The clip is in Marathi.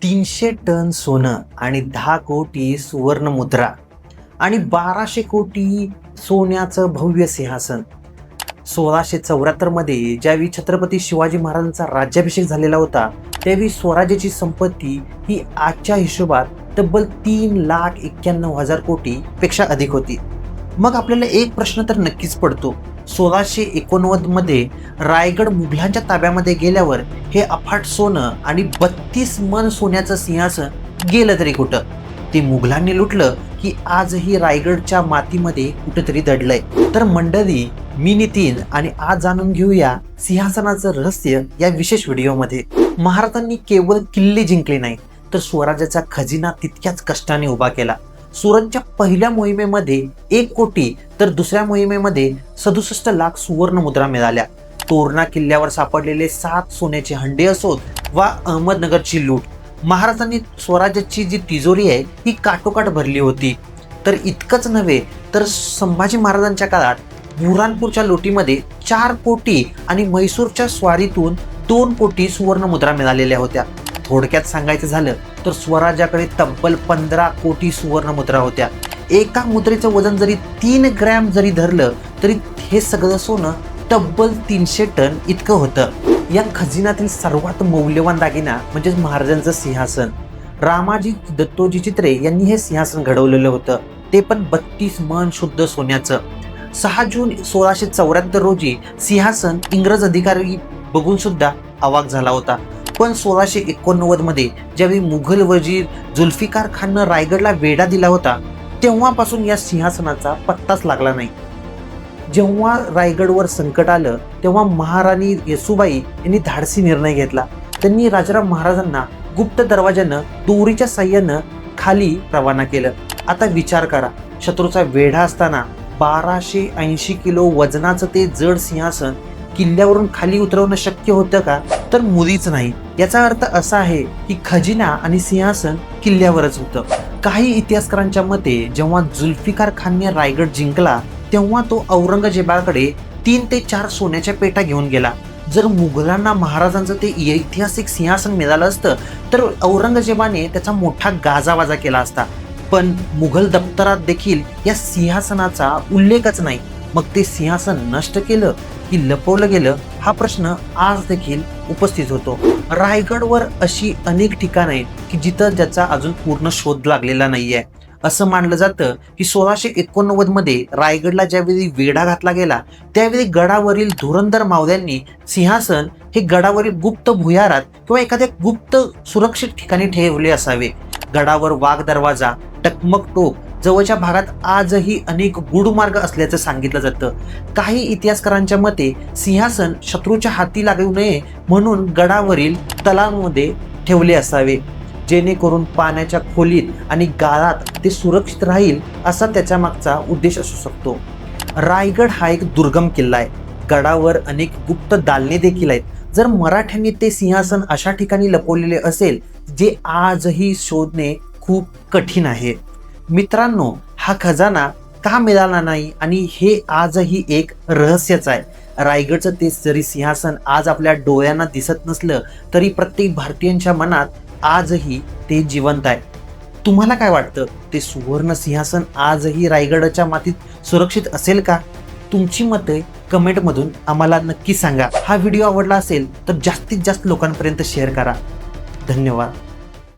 300 टन सोनं आणि 10 कोटी सुवर्ण मुद्रा आणि 1200 कोटी सोन्याचं भव्य सिंहासन. 1674 मध्ये ज्यावेळी छत्रपती शिवाजी महाराजांचा राज्याभिषेक झालेला होता, त्यावेळी स्वराज्याची संपत्ती ही आजच्या हिशोबात तब्बल 3,91,000 कोटी पेक्षा अधिक होती. मग आपल्याला एक प्रश्न तर नक्कीच पडतो, 1689 मध्ये रायगड मुघलांच्या ताब्यामध्ये गेल्यावर हे अफाट सोनं आणि 32 मन सोन्याचं सिंहासन गेलं तरी कुठं? ते मुघलांनी लुटलं की आजही रायगडच्या मातीमध्ये कुठेतरी दडलंय. तर मंडळी, मी नितीन आणि आज जाणून घेऊया सिंहासनाचं रहस्य या विशेष व्हिडिओमध्ये. महाराजांनी केवळ किल्ले जिंकले नाही, तर स्वराज्याचा खजिना तितक्याच कष्टाने उभा केला. सुरतच्या पहिल्या मोहिमेमध्ये 1 कोटी तर दुसऱ्या मोहिमेमध्ये 67 लाख सुवर्ण मुद्रा मिळाल्या. तोरणा किल्ल्यावर सापडलेले 7 सोन्याचे हंडे असोत वा अहमदनगरची लूट, महाराजांनी स्वराज्याची जी तिजोरी आहे ही काटोकाट भरली होती. तर इतकंच नव्हे, तर संभाजी महाराजांच्या काळात बुऱ्हाणपूरच्या लुटीमध्ये 4 कोटी आणि म्हैसूरच्या स्वारीतून 2 कोटी सुवर्ण मुद्रा मिळालेल्या होत्या. थोडक्यात सांगायचं झालं तर स्वराज्याकडे तब्बल 15 कोटी सुवर्ण मुद्रा होत्या. एका मुद्रेचं वजन जरी 3 ग्रॅम जरी धरलं तरी हे सगळं सोनं तब्बल 300 टन इतकं होतं. या खजिन्यातील सर्वात मौल्यवान दागिना म्हणजे महाराजांचं सिंहासन. रामाजी दत्तोजी चित्रे यांनी हे सिंहासन घडवलेलं होतं, ते पण 32 मन शुद्ध सोन्याचं. 6 जून 1674 रोजी सिंहासन इंग्रज अधिकारी बघून सुद्धा अवाक झाला होता. पण 1689 मध्ये ज्यावेळी मुघल वजीर जुल्फिकार खाननं रायगडला वेढा दिला होता, तेव्हापासून या सिंहासनाचा पत्ताच लागला नाही. जेव्हा रायगडवर संकट आलं तेव्हा महाराणी येसूबाई यांनी धाडसी निर्णय घेतला. त्यांनी राजाराम महाराजांना गुप्त दरवाजानं दोरीच्या साह्यानं खाली रवाना केलं. आता विचार करा, शत्रूचा वेढा असताना 1280 किलो वजनाचं ते जड सिंहासन किल्ल्यावरून खाली उतरवणं शक्य होतं का? तर मुळीच नाही. याचा अर्थ असा आहे की खजिना आणि सिंहासन किल्ल्यावरच होतं. काही इतिहासकारांच्या मते जेव्हा जुल्फिकार खानने रायगड जिंकला तेव्हा तो औरंगजेबाकडे 3 ते 4 सोन्याच्या पेट्या घेऊन गेला. जर मुघलांना महाराजांचं ते ऐतिहासिक सिंहासन मिळालं असतं तर औरंगजेबाने त्याचा मोठा गाजावाजा केला असता. पण मुघल दप्तरात देखील या सिंहासनाचा उल्लेखच नाही. मग ते सिंहासन नष्ट केलं की लपवलं गेलं, हा प्रश्न आज देखील उपस्थित होतो. रायगडवर अशी अनेक ठिकाणं आहेत की जिथं ज्याचा अजून पूर्ण शोध लागलेला नाहीये. असं मानलं जातं की 1689 मध्ये रायगडला ज्यावेळी वेढा घातला गेला त्यावेळी गडावरील धुरंधर मावळ्यांनी सिंहासन हे गडावरील गुप्त भुयारात किंवा एखाद्या गुप्त सुरक्षित ठिकाणी ठेवले असावे. गडावर वाघ दरवाजा, टकमक टोक जवळच्या भागात आजही अनेक गूढमार्ग असल्याचं सांगितलं जातं. काही इतिहासकारांच्या मते सिंहासन शत्रूच्या हाती लागू नये म्हणून गडावरील तलावामध्ये ठेवले असावे, जेणेकरून पाण्याच्या खोलीत आणि गाळात ते सुरक्षित राहील, असा त्याच्या मागचा उद्देश असू शकतो. रायगड हा एक दुर्गम किल्ला आहे. गडावर अनेक गुप्त दालने देखील आहेत. जर मराठ्यांनी ते सिंहासन अशा ठिकाणी लपवलेले असेल जे आजही शोधणे खूप कठीण आहे. मित्रांनो, हा खजाना का मिळाला नाही आणि हे आजही एक रहस्यच आहे. रायगडचं ते जरी सिंहासन आज आपल्या डोळ्यांना दिसत नसलं तरी प्रत्येक भारतीयांच्या मनात आजही ते जिवंत आहे. तुम्हाला काय वाटतं, ते सुवर्ण सिंहासन आजही रायगडच्या मातीत सुरक्षित असेल का? तुमची मते कमेंटमधून आम्हाला नक्की सांगा. हा व्हिडिओ आवडला असेल तर जास्तीत जास्त लोकांपर्यंत शेअर करा. धन्यवाद.